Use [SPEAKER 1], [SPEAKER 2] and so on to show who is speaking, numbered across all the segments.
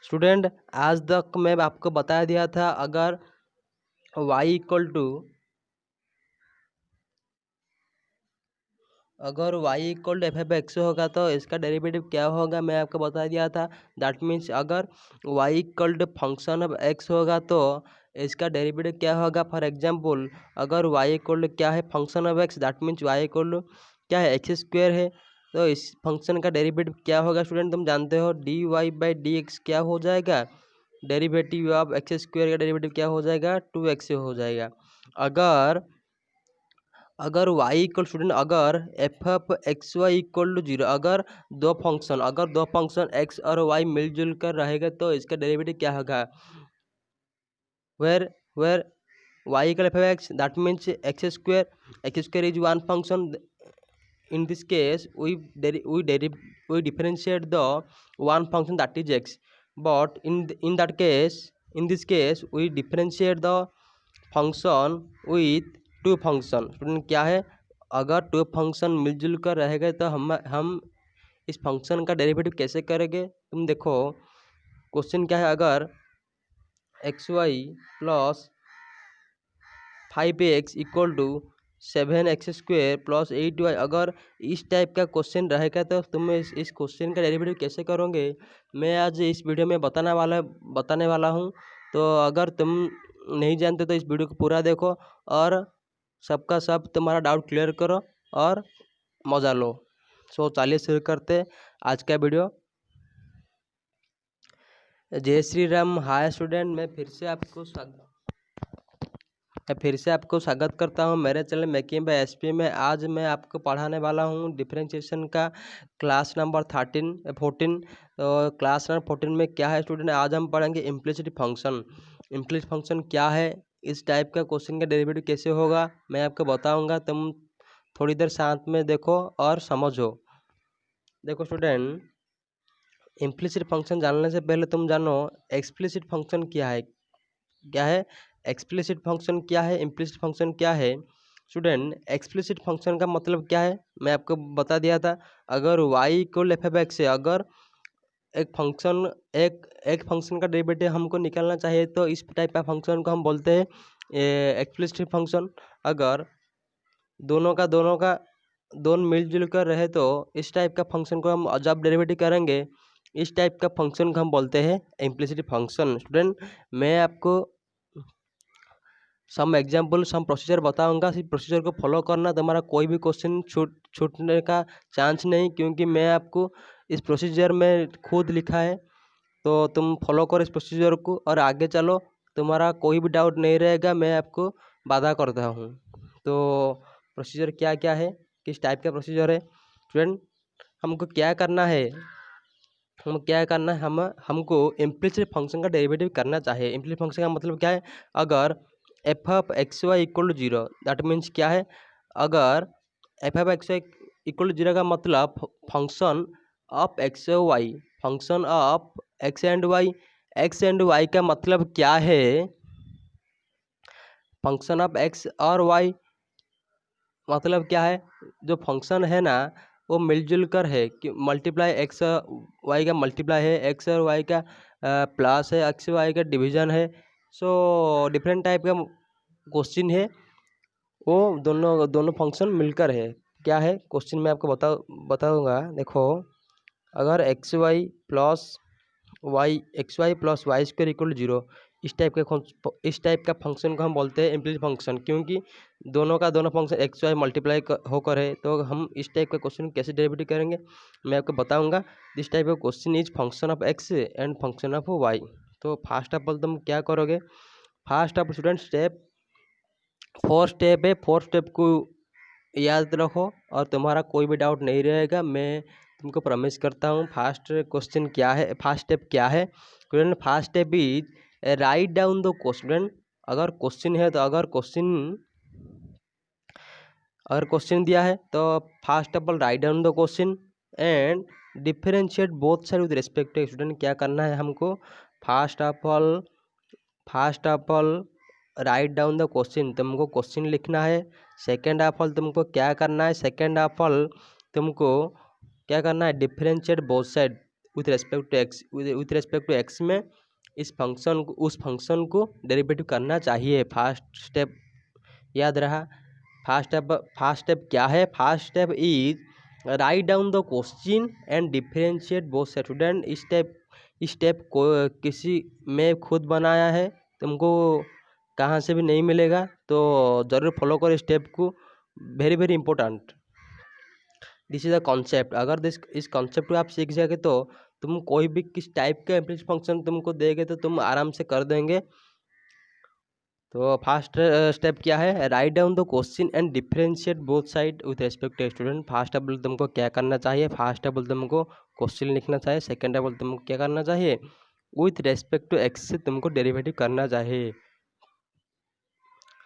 [SPEAKER 1] Student आज तक मैं आपको बता दिया था अगर y equal to f f x होगा तो इसका डेरिवेटिव क्या होगा मैं आपको बता दिया था। दैट मीन्स अगर y equal to function of x होगा तो इसका डेरिवेटिव क्या होगा। फॉर एग्जांपल अगर y इक्वल टू क्या है function of x, that means y equal to क्या है एक्स स्क्वायर है, तो इस फंक्शन का डेरिवेटिव क्या होगा स्टूडेंट तुम जानते हो d y by d x क्या हो जाएगा, डेरिवेटिव ऑफ एक्स स्क्वायर का डेरिवेटिव क्या हो जाएगा 2x से हो जाएगा। अगर अगर y इक्वल स्टूडेंट अगर f f x y equal to zero, अगर दो फंक्शन x और y मिलजुल कर रहेगा तो इसका डेरिवेटिव क्या होगा। Where y equal f f x that means x square is one function. In this case we differentiate the one function that is x, but in this case we differentiate the function with two function। Student क्या है अगर to function मिलजुल कर रहेगा तो हम इस function का डेरिवेटिव कैसे करेंगे। तुम देखो क्वेश्चन क्या है, अगर x y plus 5x equal to 7x square plus 8y, अगर इस टाइप का क्वेश्चन रहेगा तो तुम इस क्वेश्चन का डेरिवेटिव कैसे करोगे मैं आज इस वीडियो में बताने वाला हूँ। तो अगर तुम नहीं जानते तो इस वीडियो को पूरा देखो और सबका सब तुम्हारा डाउट क्लियर करो और मज़ा लो। सो चलिए शुरू करते आज का वीडियो। जय श्री राम। हाय स्टूडेंट, मैं फिर से आपको स्वागत करता हूं मेरे चैनल मेकिंग बाय एसपी में। आज मैं आपको पढ़ाने वाला हूं डिफरेंशिएशन का क्लास नंबर 14। तो क्लास नंबर 14 में क्या है स्टूडेंट, आज हम पढ़ेंगे इम्प्लिसिट फंक्शन। इम्प्लिसिट फंक्शन क्या है, इस टाइप का क्वेश्चन का डेरिवेटिव कैसे होगा मैं आपको बताऊंगा। तुम थोड़ी देर साथ में देखो और समझो। देखो स्टूडेंट, इम्प्लिसिट फंक्शन जानने से पहले तुम जानो एक्सप्लिसिट फंक्शन क्या है एक्सप्लिसिट फंक्शन क्या है, इम्प्लिसिट फंक्शन क्या है। स्टूडेंट एक्सप्लिसिट फंक्शन का मतलब क्या है मैं आपको बता दिया था। अगर y equal f f x है, अगर एक फंक्शन का डेरिवेटिव हमको निकालना चाहिए तो इस टाइप का फंक्शन को हम बोलते हैं एक्सप्लिसिट फंक्शन। अगर दोनों मिलजुल कर रहे तो इस टाइप का फंक्शन को हम जब डेरिवेटिव करेंगे इस टाइप का फंक्शन को हम बोलते हैं इम्प्लिसिट फंक्शन। स्टूडेंट मैं आपको सम प्रोसीजर बताऊंगा, इस प्रोसीजर को फॉलो करना, तुम्हारा कोई भी क्वेश्चन छूटने का चांस नहीं, क्योंकि मैं आपको इस प्रोसीजर में खुद लिखा है। तो तुम फॉलो करो इस प्रोसीजर को और आगे चलो, तुम्हारा कोई भी डाउट नहीं रहेगा, मैं आपको वादा करता हूँ। तो प्रोसीजर क्या क्या है, किस टाइप का प्रोसीजर है स्टूडेंट, हमको क्या करना है, हमको इम्प्लिसिट फंक्शन का डेरिवेटिव करना चाहिए। इम्प्लिसिट फंक्शन का मतलब क्या है, अगर f of x y equal to zero, that means क्या है, अगर f of x y equal to zero का मतलब function of x y, function of x and y का मतलब क्या है, फंक्शन ऑफ एक्स और वाई मतलब क्या है, जो फंक्शन है ना वो मिलजुल कर है कि मल्टीप्लाई एक्स वाई का मल्टीप्लाई है, एक्स और वाई का प्लस है, एक्स वाई का डिवीजन है। सो डिफरेंट टाइप का क्वेश्चन है, वो दोनों फंक्शन मिलकर है। क्या है क्वेश्चन मैं आपको बताऊंगा। देखो अगर x y plus y square equal जीरो, इस टाइप का फंक्शन को हम बोलते हैं इम्प्लिसिट फंक्शन, क्योंकि दोनों फंक्शन एक्स वाई मल्टीप्लाई होकर है। तो हम इस टाइप का क्वेश्चन कैसे डेरिवेटिव करेंगे मैं आपको बताऊंगा। This type of question is function of x and function of y. तो फर्स्ट ऑफ ऑल तुम क्या करोगे, first of student four step को याद रखो और तुम्हारा कोई भी डाउट नहीं रहेगा, मैं तुमको प्रॉमिस करता हूँ। फर्स्ट स्टेप क्या है student, first step is write down the question. अगर क्वेश्चन है तो अगर क्वेश्चन दिया है तो first of all write down the question and differentiate both side with respect to. Student क्या करना है हमको, first of all write down the question, तुमको क्वेश्चन लिखना है। सेकेंड ऑफ ऑल तुमको क्या करना है, differentiate both side with respect to x, with respect to x में इस फंक्शन को, उस फंक्शन को डेरिवेटिव करना चाहिए। फर्स्ट स्टेप याद रहा। फर्स्ट स्टेप क्या है? First step is write down the question and differentiate both side. Student step को किसी में खुद बनाया है, तुमको कहाँ से भी नहीं मिलेगा, तो ज़रूर फॉलो करो स्टेप को। Very very important, this is a concept. अगर इस कॉन्सेप्ट को आप सीख जाओगे तो तुम कोई भी किस टाइप का इम्प्लिसिट फंक्शन तुमको देगे तो तुम आराम से कर देंगे। तो फर्स्ट स्टेप क्या है? Write down the question and differentiate both side with respect to student. First of all तुमको क्या करना चाहिए? फर्स्ट ऑफ ऑल तुमको क्वेश्चन लिखना चाहिए। सेकंड ऑफ ऑल तुमको क्या करना चाहिए? विथ रेस्पेक्ट टू एक्स से तुमको डेरिवेटिव करना चाहिए।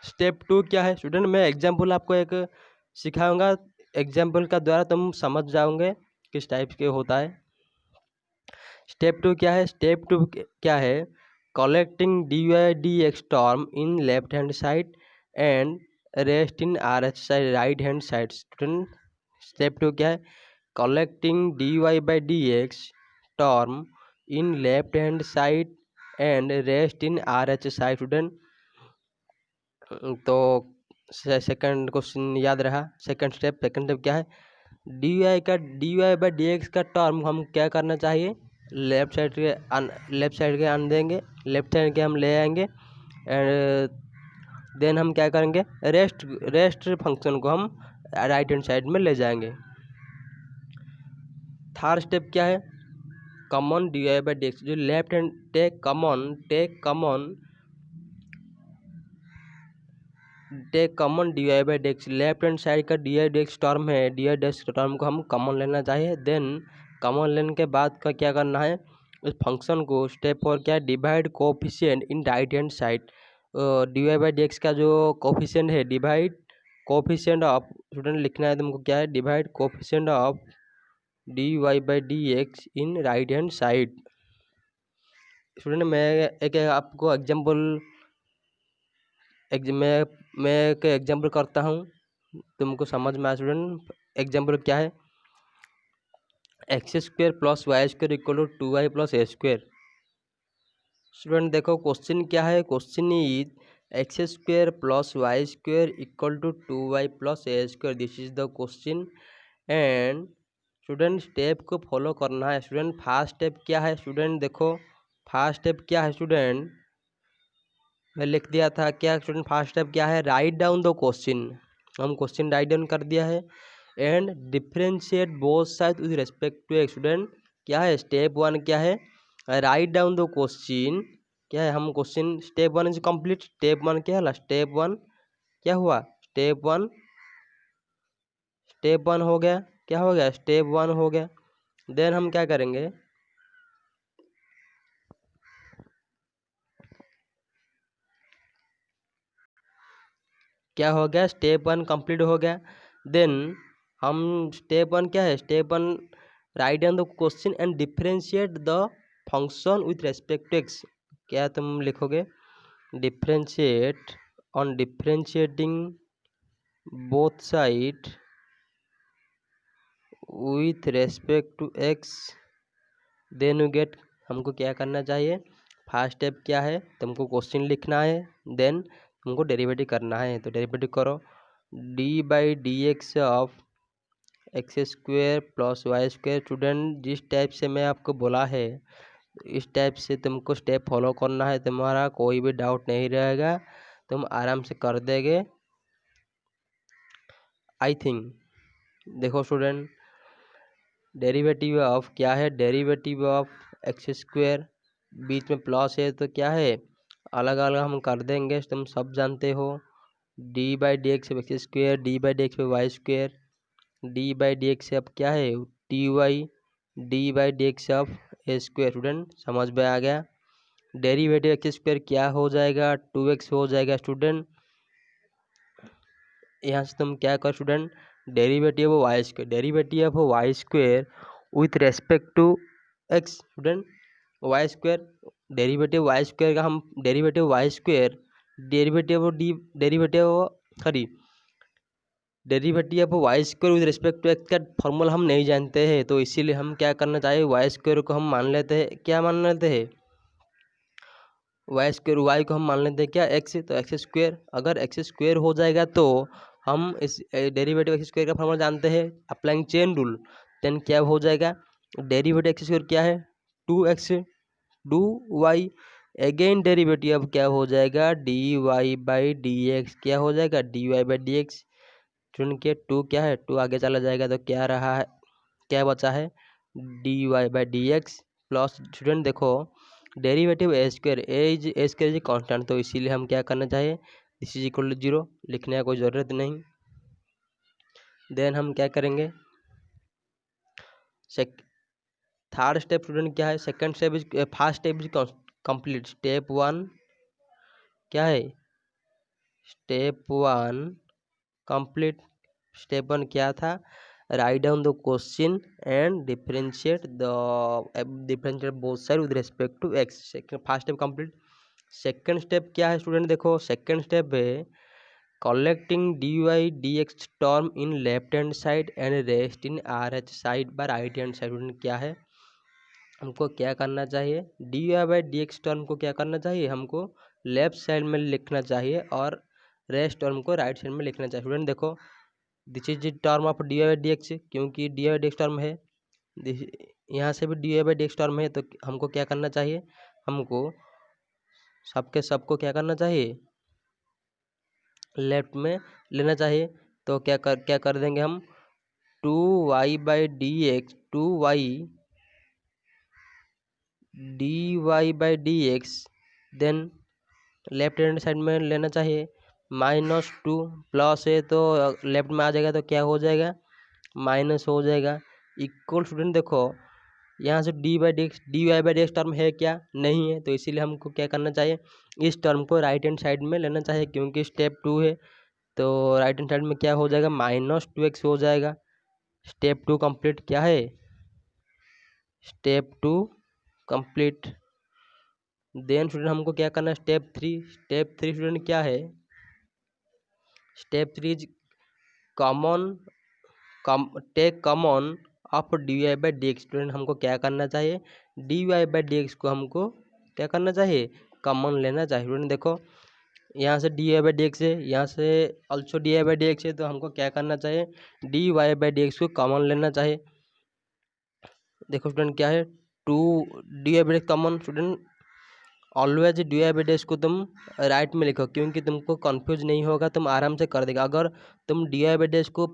[SPEAKER 1] स्टेप 2 क्या है स्टूडेंट? मैं एग्जाम्पल आपको एक सिखाऊंगा, एग्जाम्पल का द्वारा तुम समझ जाओगे किस टाइप के होता है। स्टेप 2 क्या है? स्टेप 2 क्या है? Collecting dy dx term in left hand side and rest in R H side right hand side. Student step 2 क्या है? Collecting dy by dx term in left hand side and rest in R H side. Student तो second question याद रहा। Second step क्या है? dy by dx का term हम क्या करना चाहिए? लेफ्ट साइड के आन देंगे, लेफ्ट साइड के हम ले आएंगे एंड देन हम क्या करेंगे? रेस्ट फंक्शन को हम राइट हैंड साइड में ले जाएंगे। थर्ड स्टेप क्या है? कॉमन dy by dx, जो left hand take common dy by dx, left hand side का dy dx टर्म है, dy dx टर्म को हम कॉमन लेना चाहिए। देन कॉमन लेने के बाद का क्या करना है? इस फंक्शन को स्टेप 4 क्या है? Divide coefficient in right hand side. dy by dx का जो कोफिशिएंट है, डिवाइड कोफिशिएंट ऑफ, स्टूडेंट लिखना है तुमको क्या है? Divide coefficient of dy by dx in right hand side. Student मैं एक आपको मैं एक एग्जाम्पल करता हूँ, तुमको समझ में आया। स्टूडेंट एग्जाम्पल क्या है? X square plus y square equal to 2y plus a square. Student देखो क्वेश्चन क्या है? Question is x square plus y square equal to 2y plus a square, this is the question. And student step को follow करना है। Student first step क्या है? Student देखो first step क्या है? स्टूडेंट मैं लिख दिया था क्या स्टूडेंट? फर्स्ट स्टेप क्या है? राइट डाउन द क्वेश्चन, हम क्वेश्चन राइट डाउन कर दिया है and differentiate both side with respect to x. Student क्या है? स्टेप 1 क्या है? Write down the question. क्या है? हम question step 1 is complete. Step 1 क्या है? स्टेप 1 क्या हुआ? स्टेप 1 हो गया। क्या हो गया? स्टेप 1 हो गया। देन हम क्या करेंगे? क्या हो गया? स्टेप 1 कंप्लीट हो गया। देन हम स्टेप 1 क्या है? Step 1 write down the question and differentiate the function with respect to x. क्या तुम लिखोगे? Differentiate on differentiating both side with respect to x, then you get. हमको क्या करना चाहिए? फर्स्ट स्टेप क्या है? तुमको क्वेश्चन लिखना है, देन तुमको डेरिवेटिव करना है। तो डेरिवेटिव करो। D by d x of x square plus y square. Student जिस टाइप से मैं आपको बोला है इस टाइप से तुमको स्टेप फॉलो करना है, तुम्हारा कोई भी डाउट नहीं रहेगा, तुम आराम से कर देंगे आई थिंक। देखो स्टूडेंट डेरिवेटिव ऑफ क्या है? डेरिवेटिव ऑफ एक्स स्क्वेयर, बीच में प्लस है तो क्या है? अलग अलग हम कर देंगे, तुम सब जानते हो। D by d x x square, d by d x y square, d by d x अब क्या है? T y, d by d x of a square. Student समझ में आ गया? डेरिवेटिव एक्स स्क्वेयर क्या हो जाएगा? 2x हो जाएगा। स्टूडेंट यहाँ से तुम क्या कर student? Derivative of y square, derivative of y square with respect to x. Student y square, derivative y square का हम derivative y square, derivative d, derivative sorry derivative of y square with respect to x का formula हम नहीं जानते हैं, तो इसीलिए हम क्या करना चाहिए, वाई स्क्वायर को हम मान लेते हैं, क्या मान लेते हैं, वाई स्क्वायर, वाई को हम मान लेते हैं क्या, एक्स, तो एक्स स्क्वायर। अगर एक्स स्क्वायर हो जाएगा तो हम इस डेरिवेटिव एक्स स्क्वायर का फॉर्मूला जानते हैं, अप्लाइंग चेन रूल, देन क्या हो जाएगा, डेरिवेटिव एक्स स्क्वायर क्या है, 2x 2y, अगेन डेरिवेटिव अब क्या हो जाएगा, dy बाई डी एक्स, क्या हो जाएगा, dy by d x. Student के 2 क्या है, 2 आगे चला जाएगा तो क्या रहा है, क्या बचा है, dy by d x plus, student देखो derivative a square, a square is constant, तो इसीलिए हम क्या करना चाहिए, दिस इज इक्वल टू 0, लिखने का कोई ज़रूरत नहीं। देन हम क्या करेंगे, थर्ड स्टेप स्टूडेंट क्या है, second step is, first step is complete, step 1 क्या है, स्टेप 1 कंप्लीट। स्टेप 1 क्या था, write down the question and differentiate both side with respect to x, first step complete. Second step क्या है student, देखो second step है collecting d y d x term in left hand side and rest in R H side by right hand side. Student क्या है, हमको क्या करना चाहिए, d y by d x term को क्या करना चाहिए, हमको लेफ्ट साइड में लिखना चाहिए और रेस्ट टर्म को राइट साइड में लिखना चाहिए। स्टूडेंट देखो this is term of d y by d x, क्योंकि d y by d x term है, यहाँ से भी d y by d x term है, तो हमको क्या करना चाहिए, हमको सबको क्या करना चाहिए, लेफ्ट में लेना चाहिए। तो क्या कर देंगे हम, 2y by d x, 2y dy by d x, then left hand side में लेना चाहिए, -2 प्लस है तो लेफ्ट में आ जाएगा तो क्या हो जाएगा, माइनस हो जाएगा, इक्वल। स्टूडेंट देखो यहाँ से d by d x, d y by d x term है क्या, नहीं है, तो इसीलिए हमको क्या करना चाहिए, इस टर्म को राइट हैंड साइड में लेना चाहिए, क्योंकि स्टेप 2 है, तो राइट हैंड साइड में क्या हो जाएगा, -2x हो जाएगा। स्टेप 2 कंप्लीट, क्या है, स्टेप 2 कंप्लीट। देन स्टूडेंट हमको क्या करना है, स्टेप 3, स्टेप 3 स्टूडेंट क्या है, step 3 is common, take common of d y by d x. Student हमको क्या करना चाहिए, d y by d x को हमको क्या करना चाहिए, कॉमन लेना चाहिए। स्टूडेंट देखो यहाँ से d y by d x है, यहाँ से also d y by d x है, तो हमको क्या करना चाहिए, d y by d x को कॉमन लेना चाहिए। देखो स्टूडेंट क्या है, 2 d y by common, student always d y by d x को तुम राइट में लिखो, क्योंकि तुमको कंफ्यूज नहीं होगा, तुम आराम से कर देगा। अगर तुम d y by d x को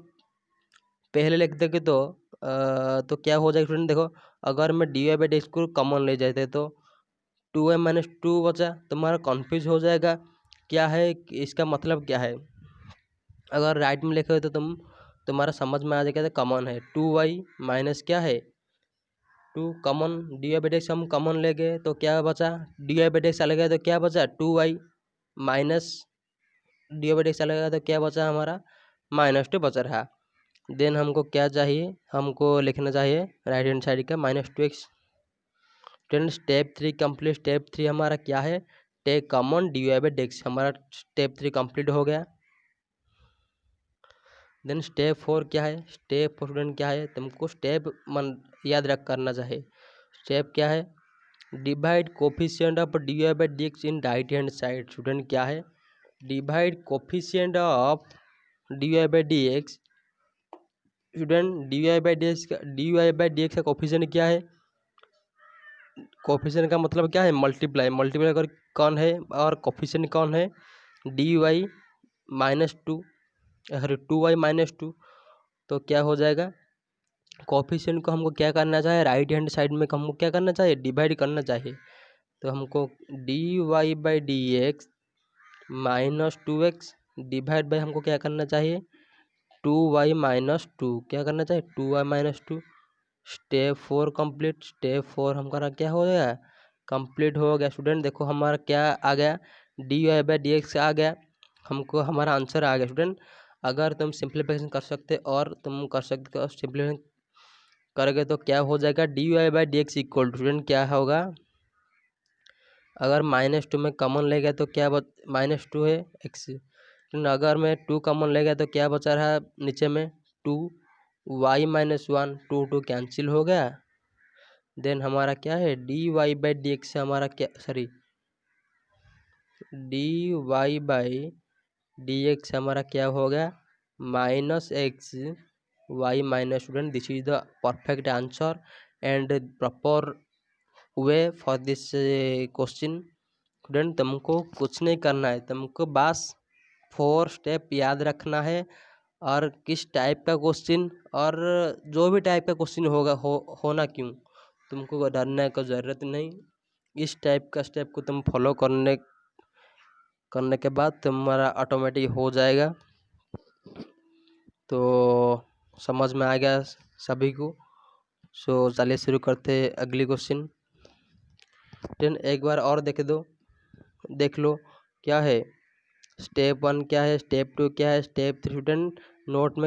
[SPEAKER 1] पहले लिख दोगे तो क्या हो जाएगा स्टूडेंट, देखो अगर मैं d y by d x को कॉमन ले जाते तो 2m माइनस 2 बचा, तुम्हारा कन्फ्यूज हो जाएगा क्या है, इसका मतलब क्या है। अगर राइट में लिखे हो तो तुम्हारा समझ में आ जाएगा, तो कॉमन है 2y माइनस क्या है 2, common d y by d x हम कॉमन ले गए तो क्या बचा, d y by d x चला गया तो क्या बचा 2y minus d y by d x चला गया तो क्या बचा हमारा -2 बचा रहा। देन हमको क्या चाहिए, हमको लिखना चाहिए राइट हैंड साइड का -2x। स्टेप 3 कंप्लीट, स्टेप 3 हमारा क्या है, take common d y by d x, हमारा स्टेप 3 कंप्लीट हो गया। देन स्टेप 4 क्या है, स्टेप 4 स्टूडेंट क्या है, तुमको स्टेप याद रख करना चाहिए। स्टेप क्या है, divide coefficient of d y by d x in right hand side. Student क्या है, divide coefficient of d y by d x. Student d y by d x का, d y by d x का coefficient क्या है, coefficient का मतलब क्या है, मल्टीप्लाई, मल्टीप्लाई अगर कौन है और कोफिशिएंट कौन है, डी वाई -2, अरे 2y -2, तो क्या हो जाएगा, कोफिशिएंट को हमको क्या करना चाहिए, राइट हैंड साइड में हमको क्या करना चाहिए, डिवाइड करना चाहिए। तो हमको d y by d x -2x divide by हमको क्या करना चाहिए, 2y -2, क्या करना चाहिए 2y -2। स्टेप 4 कंप्लीट, स्टेप 4 हमारा क्या हो गया, कंप्लीट हो गया। स्टूडेंट देखो हमारा क्या आ गया, d y by d x आ गया, हमको हमारा आंसर आ गया। स्टूडेंट अगर तुम सिंप्लीफिकेशन कर सकते और तुम कर सकते हो सिंप्लीफिकेशन करोगे तो क्या हो जाएगा, d y by d x equal to, student क्या होगा, अगर -2 में कॉमन ले गया तो क्या -2 है x, अगर मैं 2 कॉमन ले गया तो क्या बचा रहा नीचे में 2 y माइनस 1 2 कैंसिल हो गया। देन हमारा क्या है dy बाई डी एक्स से हमारा क्या sorry dy by d x हमारा क्या हो गया -x y minus student this is the perfect answer and proper way for this question. Student तुमको कुछ नहीं करना है, तुमको बस 4 स्टेप याद रखना है और किस टाइप का क्वेश्चन और जो भी टाइप का क्वेश्चन होगा होना क्यों, तुमको डरने का ज़रूरत नहीं। इस टाइप का स्टेप को तुम फॉलो करने के बाद तुम्हारा ऑटोमेटिक हो जाएगा। तो समझ में आ गया सभी को। सो चलिए शुरू करते हैं अगली क्वेश्चन। देन एक बार और देख लो क्या है स्टेप 1 क्या है, स्टेप 2 क्या है, स्टेप 3 स्टूडेंट नोट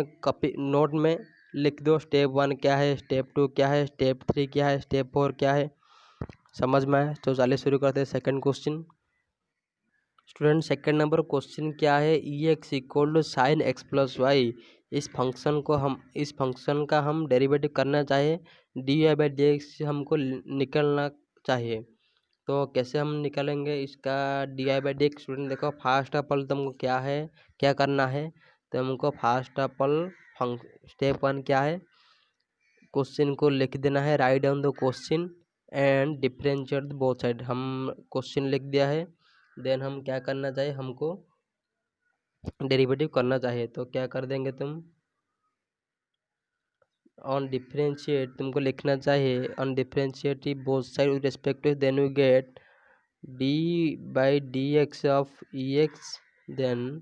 [SPEAKER 1] में लिख दो। स्टेप 1 क्या है, स्टेप 2 क्या है, स्टेप 3 क्या है, स्टेप 4 क्या है। समझ में आए तो चलिए शुरू करते हैं second question. Student second number question क्या है, e x equal to sine x plus y. इस फंक्शन का हम डेरिवेटिव करना चाहे d y by d x हमको निकलना चाहिए। तो कैसे हम निकालेंगे इसका d I by d x. Student देखो फर्स्ट ऑफ ऑल तुमको क्या करना है, तो हमको फर्स्ट ऑफ ऑल स्टेप 1 क्या है, क्वेश्चन को लिख देना है। Write down the question and differentiate both side. हम क्वेश्चन लिख दिया है, देन हम क्या करना चाहिए, हमको डेरिवेटिव करना चाहिए। तो क्या कर देंगे तुम, ऑन डिफरेंशिएट तुमको लिखना चाहिए on differentiate both side with respect to, then we get d by d x of e x then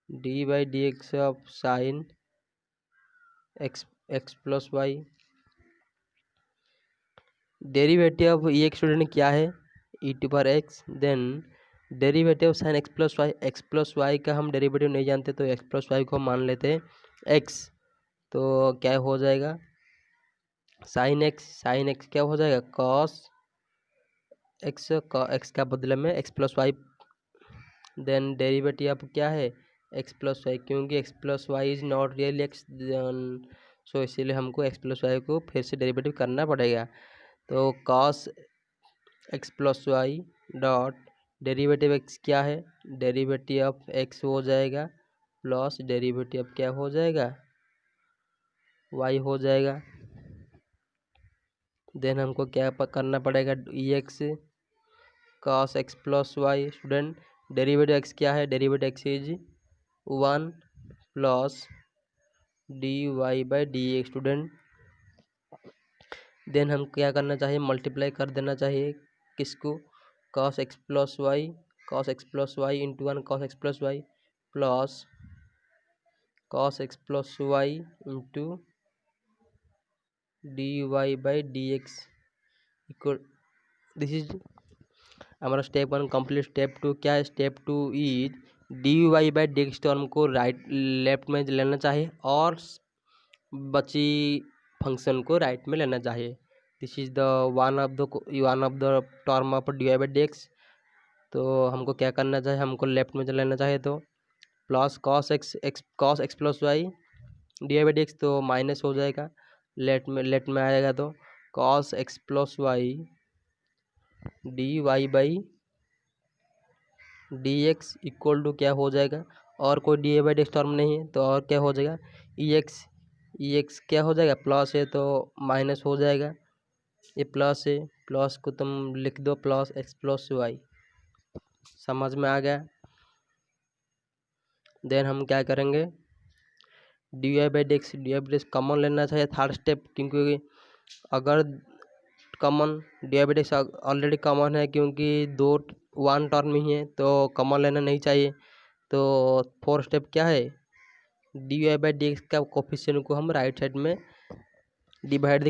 [SPEAKER 1] d by d x of sine x plus y. Derivative of e x student क्या है e to power x, then derivative sine x plus y का हम derivative नहीं जानते तो x plus Y को मान लेते हैं एक्स। तो क्या हो जाएगा साइन एक्स क्या हो जाएगा कॉस एक्स का बदले में x plus y. Then derivative of क्या है एक्स प्लस वाई, क्योंकि x plus y is not real x, so इसीलिए हमको एक्स प्लस वाई को फिर से डेरिवेटिव करना पड़ेगा। तो cos x plus y dot derivative x क्या है, डेरिवेटिव ऑफ एक्स हो जाएगा प्लस डेरिवेटिव क्या हो जाएगा वाई हो जाएगा। देन हमको क्या करना पड़ेगा e x cos x plus y. Student derivative x क्या है, derivative x is 1 plus d y by d x. Student then हम क्या करना चाहिए, मल्टीप्लाई कर देना चाहिए किसको, cos x plus y into 1 cos x plus y plus cos x plus y into d y by d x equal, this is हमारा step 1 complete. Step 2 क्या है, step 2 is d y by d x term को left में लेना चाहिए और बची function को राइट में लेना चाहिए। This is the one of the term of d y by d x. तो हमको क्या करना चाहिए, हमको लेफ्ट में लेना चाहिए तो plus cos x plus y d y by d x, तो माइनस हो जाएगा लेफ्ट में आएगा तो cos x plus y d y by d x equal to क्या हो जाएगा, और कोई d y d x term नहीं है तो और क्या हो जाएगा ई एक्स क्या हो जाएगा प्लस है तो माइनस हो जाएगा, ये प्लस है प्लस को तुम लिख दो प्लस एक्स प्लस वाई। समझ में आ गया। देन हम क्या करेंगे d y by d x common लेना चाहिए थर्ड स्टेप, क्योंकि अगर common d y by d x already common है क्योंकि दो वन टर्म ही है तो कॉमन लेना नहीं चाहिए। तो फोर्थ स्टेप क्या है d y by d x का कोफिशिएंट को हम राइट साइड में डिवाइड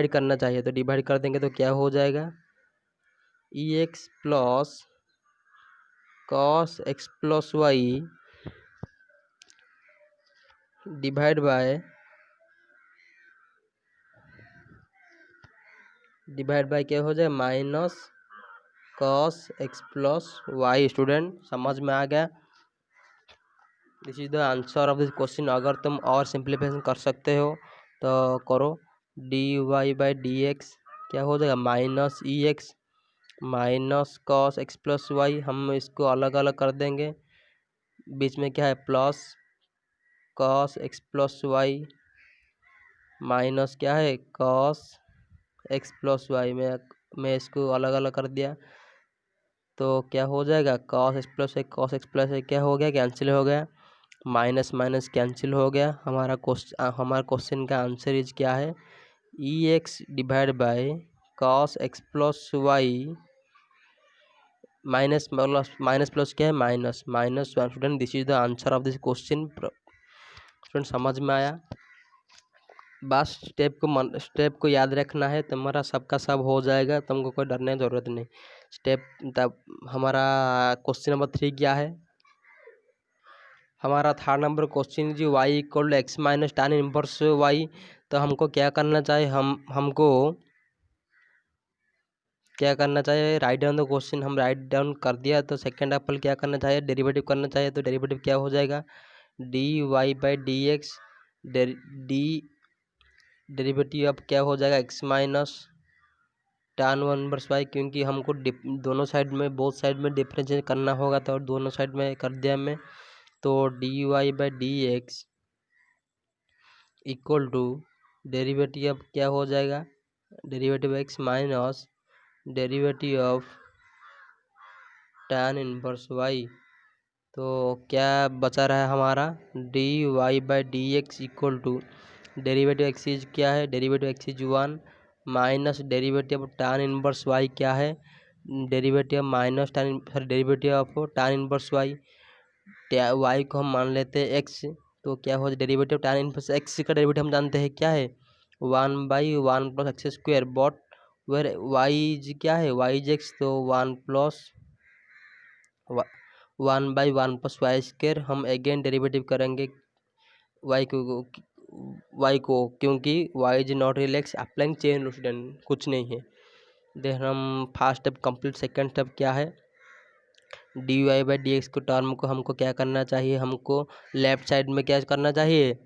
[SPEAKER 1] करना चाहिए। तो डिवाइड कर देंगे तो क्या हो जाएगा e x plus cos x plus y divide by क्या हो जाए minus cos x plus y. Student समझ में आ गया। This is the answer of this question. अगर तुम और सिंप्लीफिकेशन कर सकते हो तो करो। D y by d x क्या हो जाएगा, minus e x minus cos x plus y. हम इसको अलग अलग कर देंगे। बीच में क्या है, plus cos x plus y minus क्या है, कॉस एक्स प्लस वाई में मैं इसको अलग अलग कर दिया तो क्या हो जाएगा, कॉस एक्स प्लस एक कॉस एक्स प्लस एक क्या हो गया, कैंसिल हो गया। माइनस माइनस कैंसिल हो गया। हमारा क्वेश्चन का आंसर इज क्या है, e x divide by cos x plus y minus plus क्या है, minus minus one. Student this is the answer of this question. Student समझ में आया। बस स्टेप को याद रखना है, तुम्हारा सबका सब हो जाएगा, तुमको कोई डरने की ज़रूरत नहीं। स्टेप तब हमारा क्वेश्चन नंबर 3 क्या है, हमारा थर्ड नंबर क्वेश्चन जी y equal to x minus tan inverse y. तो हमको क्या करना चाहिए, हमको क्या करना चाहिए, राइट डाउन द क्वेश्चन। हम राइट डाउन कर दिया तो सेकेंड एप्पल क्या करना चाहिए, डेरिवेटिव करना चाहिए। तो डेरिवेटिव क्या हो जाएगा, d y by d x d derivative अब क्या हो जाएगा, x minus tan one inverse y. क्योंकि हमको दोनों साइड में बोथ साइड में डिफरेंशिएट करना होगा तो दोनों साइड में कर दिया मैं। तो d y by d x equal to derivative अब क्या हो जाएगा, derivative x minus derivative of tan inverse y. तो क्या बचा रहा है हमारा, d y by d x equal to derivative x is क्या है, derivative x is 1 minus derivative of tan inverse y क्या है, derivative minus derivative of tan inverse y. Y को हम मान लेते हैं एक्स। तो क्या हो जाए, डेरिवेटिव tan इनवर्स एक्स का डेरिवेटिव हम जानते हैं क्या है, 1/1 plus x square. But where y is क्या है, वाई इज एक्स, तो 1/1 प्लस वाई स्क्वायर। हम अगेन डेरिवेटिव करेंगे वाई को क्योंकि y is not real x. Applying chain rule student, कुछ नहीं है। देन हम first step complete. Second step क्या है, d y by d x को टर्म को हमको क्या करना चाहिए, हमको लेफ्ट साइड में क्या करना चाहिए,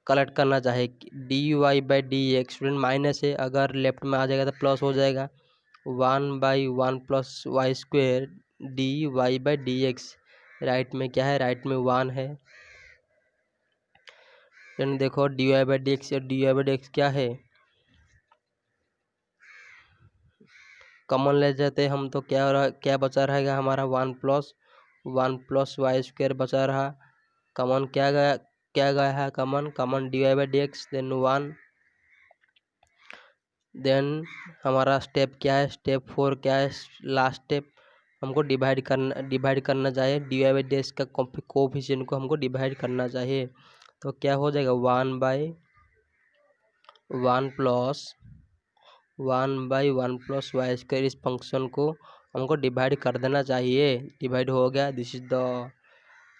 [SPEAKER 1] कलेक्ट करना चाहिए। D y by d x student minus है, अगर लेफ्ट में आ जाएगा तो प्लस हो जाएगा। 1/1 plus y square d y by d x. Right में क्या है, राइट में 1 है। देन देखो d y by d x और d y by d x क्या है, कॉमन ले जाते हम तो क्या बचा रहेगा हमारा, 1 प्लस वाई स्क्वायर बचा रहा। कॉमन क्या गया है, common d y by d x then 1। Then हमारा स्टेप क्या है, स्टेप 4 क्या है, लास्ट स्टेप हमको डिवाइड करना चाहिए। D y by d x का कोफिशिएंट को हमको डिवाइड करना चाहिए। तो क्या हो जाएगा, 1/1 प्लस वाई स्क्वायर। इस फंक्शन को हमको डिवाइड कर देना चाहिए। डिवाइड हो गया, this is the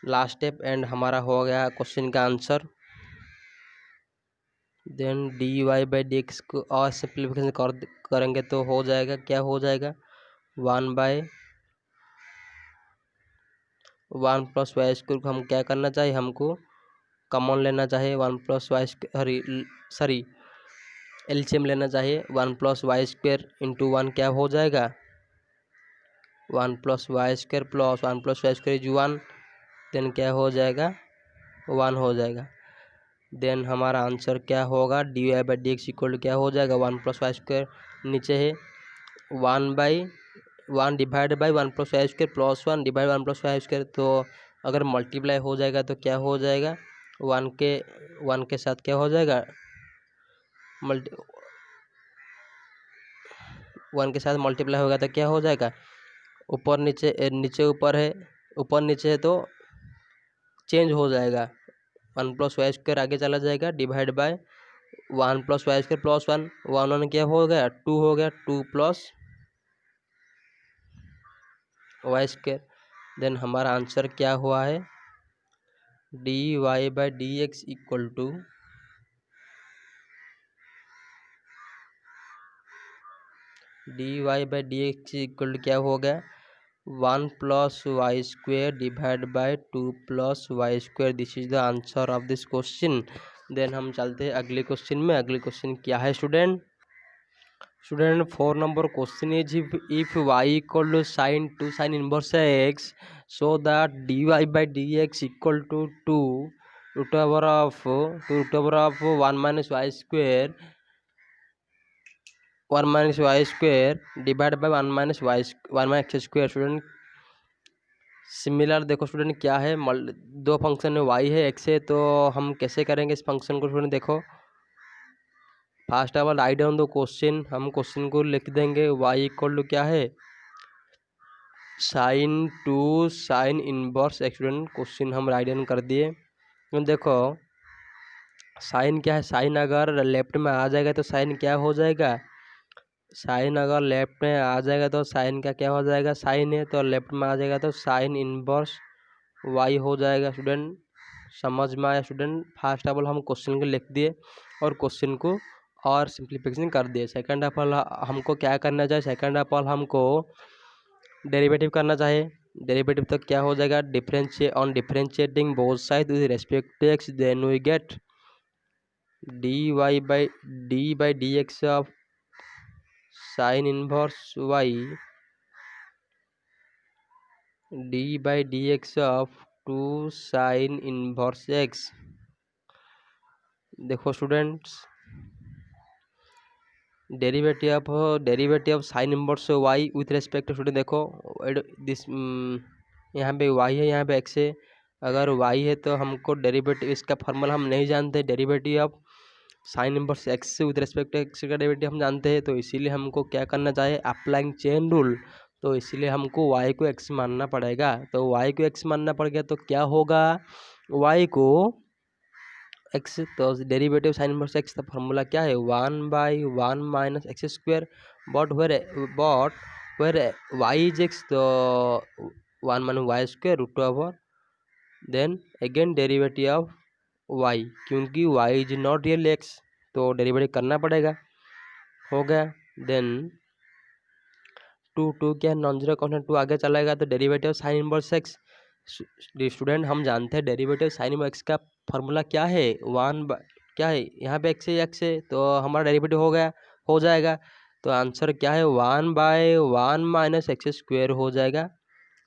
[SPEAKER 1] last step and हमारा हो गया क्वेश्चन का answer. Then d y by d x को और सिंप्लीफिकेशन करेंगे तो हो जाएगा, क्या हो जाएगा, 1/1 प्लस वाई स्क्वायर को हम क्या करना चाहिए, हमको कॉमन लेना चाहिए। 1 प्लस वाई सॉरी एलसीएम लेना चाहिए। 1 प्लस वाई स्क्वायर इंटू 1 क्या हो जाएगा, 1 plus y square plus 1 plus y square is 1। Then क्या हो जाएगा, 1 हो जाएगा। देन हमारा आंसर क्या होगा, d y by d x equal क्या हो जाएगा, 1 प्लस वाई स्क्वायर नीचे है 1/1 divide by 1 plus y square plus 1 divide 1 plus y square. तो अगर मल्टीप्लाई हो जाएगा तो क्या हो जाएगा, 1 के साथ क्या हो जाएगा, 1 के साथ मल्टीप्लाई होगा तो क्या हो जाएगा, ऊपर नीचे नीचे ऊपर है, ऊपर नीचे है तो चेंज हो जाएगा। 1 प्लस वाई स्क्वायर आगे चला जाएगा divide by 1 plus y square plus 1 क्या हो गया, 2 हो गया, 2 प्लस वाई स्क्वायर। देन हमारा आंसर क्या हुआ है, d y by d x equal to d y by d x equal to क्या हो गया, 1 plus y square divided by 2 plus y square. This is the answer of this question. Then हम चलते हैं अगले क्वेश्चन में. अगले question क्या है student? 4 number question is, if y equal to sin inverse x, so that dy by dx equal to 2 root over of 1 minus y square divided by 1 minus x square. Student similar देखो student क्या है, दो function है, y है x है, तो हम कैसे करेंगे इस फंक्शन को स्टूडेंट? देखो first of all write down दो क्वेश्चन. हम क्वेश्चन को लिख देंगे. y इक्वल टू क्या है? sin inverse x. Student question हम राइट डाउन कर दिए. तो देखो साइन क्या है, साइन अगर लेफ्ट में आ जाएगा तो साइन क्या हो जाएगा? साइन अगर लेफ्ट में आ जाएगा तो साइन का क्या हो जाएगा? साइन है, तो लेफ्ट में आ जाएगा तो साइन इनवर्स वाई हो जाएगा. स्टूडेंट समझ में आया स्टूडेंट? फर्स्ट ऑफ ऑल हम क्वेश्चन को लिख दिए और क्वेश्चन को और सिंप्लीफिकेशन कर दिए. सेकंड ऑफ ऑल हमको क्या करना चाहिए? सेकंड ऑफ ऑल हमको डेरिवेटिव करना चाहिए. डेरिवेटिव तो क्या हो जाएगा? Differentiating both side with respect to x, then we get dy by dx of sin inverse y d by dx of 2 sin inverse x. देखो students derivative of sine inverse y with respect to, student देखो this यहाँ पे y है, यहाँ पे x है. अगर y है तो हमको डेरिवेटिव, इसका फॉर्मूला हम नहीं जानते. Derivative of sine inverse x with respect to x का डेरिवेटिव हम जानते हैं, तो इसीलिए हमको क्या करना चाहिए? Applying chain rule. तो इसीलिए हमको y को x मानना पड़ेगा. तो y को x मानना पड़ेगा तो क्या होगा? y को x, तो डेरिवेटिव साइन इनवर्स x का फॉर्मूला क्या है? 1/1 minus x square. But where y is x, तो 1 minus y square root over then again derivative of y, क्योंकि y is not real x, तो डेरिवेटिव करना पड़ेगा. हो गया. देन 2 क्या नॉन जीरो कॉन्स्टेंट 2 आगे चलाएगा तो derivative sine inverse x. Student हम जानते हैं डेरिवेटिव साइन इनवर्स x का फॉर्मूला क्या है? क्या है यहाँ पे x है, तो हमारा डेरिवेटिव हो जाएगा. तो आंसर क्या है? 1/1 माइनस एक्स स्क्वायर हो जाएगा.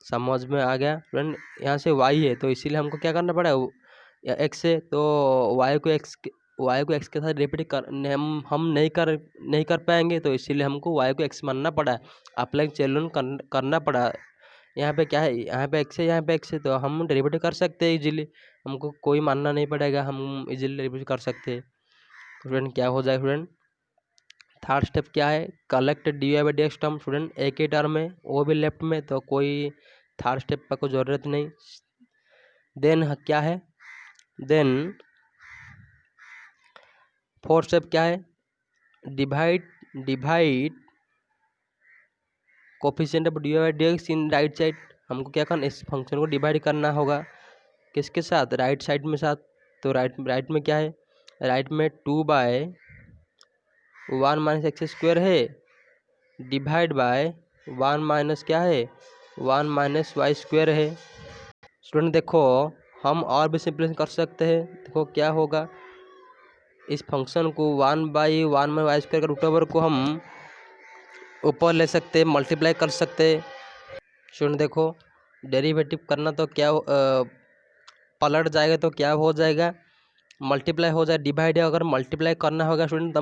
[SPEAKER 1] समझ में आ गया फ्रेंड? यहाँ से y है तो इसीलिए हमको क्या करना पड़ेगा? x है तो y को x के साथ रिपीट हम नहीं कर पाएंगे, तो इसीलिए हमको y को x मानना पड़ा. अप्लाई चेन करना पड़ा. यहाँ पे क्या है? यहाँ पे x है, यहाँ पे x है, तो हम डेरिवेटिव कर सकते हैं इजीली. हमको कोई मानना नहीं पड़ेगा, हम इजीली डेरिवेटिव कर सकते हैं. स्टूडेंट क्या हो जाए स्टूडेंट? थर्ड स्टेप क्या है? Collect dy by dx term. Student एक ही टर्म है, वो भी लेफ्ट में, तो कोई थर्ड स्टेप का कोई ज़रूरत नहीं. देन क्या है? देन फोर्थ स्टेप क्या है? Divide coefficient of dy by dx in right side. हमको क्या करना? इस फंक्शन को डिवाइड करना होगा. किसके साथ? राइट साइड में साथ. तो राइट में क्या है? राइट में 2/1 माइनस एक्स स्क्वायर है डिवाइड बाय 1 माइनस क्या है? 1 माइनस वाई स्क्वायर है. स्टूडेंट देखो हम और भी सिंपल कर सकते हैं. देखो क्या होगा? इस फंक्शन को 1/1 में वाई स्क्वायर का रूट ओवर को हम ऊपर ले सकते हैं, मल्टीप्लाई कर सकते हैं. स्टूडेंट देखो डेरिवेटिव करना तो क्या पलट जाएगा तो क्या हो जाएगा? मल्टीप्लाई हो जाए. डिवाइड है, अगर मल्टीप्लाई करना होगा स्टूडेंट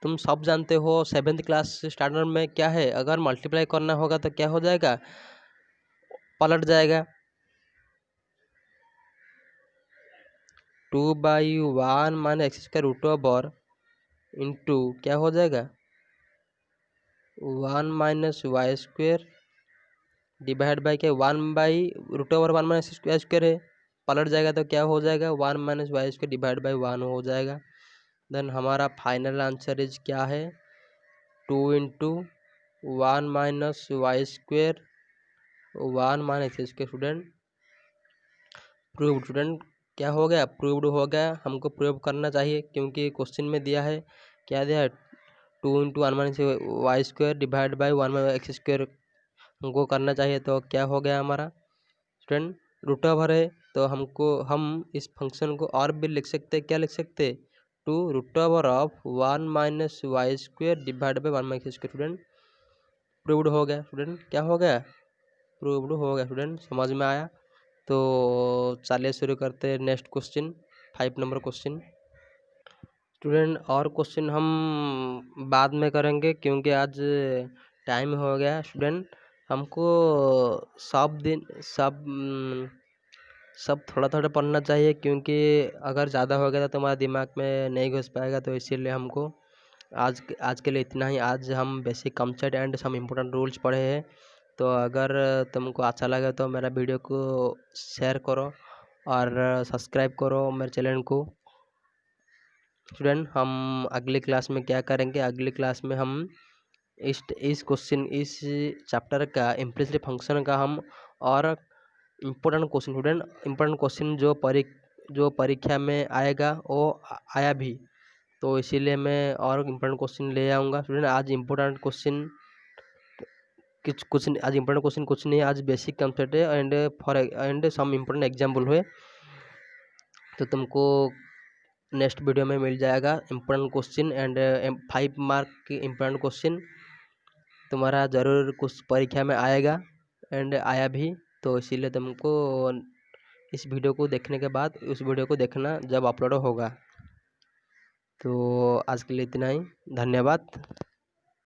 [SPEAKER 1] तुम सब जानते हो 7th क्लास स्टैंडर्ड में क्या है? अगर मल्टीप्लाई करना होगा तो क्या हो जाएगा? पलट जाएगा. 2/1 माइनस एक्स का रूट ओवर इंटू क्या हो जाएगा? 1 minus y square divide by क्या? 1/√1 माइनस स्क्वायर है. पलट जाएगा तो क्या हो जाएगा? 1 minus y square divide by 1 हो जाएगा. देन हमारा फाइनल आंसर इज क्या है? 2 into 1 minus y square 1 minus x square. Student proved. Student क्या हो गया? प्रूव्ड हो गया. हमको प्रूव करना चाहिए क्योंकि क्वेश्चन में दिया है, क्या दिया है? 2 into 1 minus y square divide by 1 minus x square. हमको करना चाहिए। तो क्या हो गया हमारा स्टूडेंट, रूट ओवर है तो हम इस फंक्शन को और भी लिख सकते हैं। क्या लिख सकते हैं, 2 root over of 1 - y² divide by 1 - x²। Student proved हो गया। स्टूडेंट क्या हो गया, प्रूव्ड हो गया। स्टूडेंट समझ में आया। तो चलिए शुरू करते हैं next question, 5 number question. Student और क्वेश्चन हम बाद में करेंगे क्योंकि आज टाइम हो गया। स्टूडेंट हमको सब थोड़ा थोड़ा पढ़ना चाहिए, क्योंकि अगर ज़्यादा हो गया तो तुम्हारा दिमाग में नहीं घुस पाएगा। तो इसीलिए हमको आज के लिए इतना ही। आज हम basic concept and some important rules पढ़े हैं। तो अगर तुमको अच्छा लगे तो मेरा वीडियो को शेयर करो और सब्सक्राइब करो मेरे चैनल को। स्टूडेंट हम अगली क्लास में क्या करेंगे, अगली क्लास में हम इस चैप्टर का इम्प्लिसिट फंक्शन का हम और important question, student important question जो परीक्षा में आएगा वो आया भी, तो इसीलिए मैं और इम्पोर्टेंट क्वेश्चन ले आऊँगा। स्टूडेंट आज इम्पोर्टेंट क्वेश्चन आज इम्पोर्टेंट क्वेश्चन कुछ नहीं है, आज बेसिक कंसेप्ट है एंड सम इम्पोर्टेंट एग्जाम्पल हुए। तो तुमको नेक्स्ट वीडियो में मिल जाएगा इम्पोर्टेंट क्वेश्चन एंड 5 मार्क की इम्पोर्टेंट क्वेश्चन तुम्हारा ज़रूर कुछ परीक्षा में आएगा एंड आया भी। तो इसीलिए तुमको इस वीडियो को देखने के बाद उस वीडियो को देखना जब अपलोड होगा। तो आज के लिए इतना ही, धन्यवाद।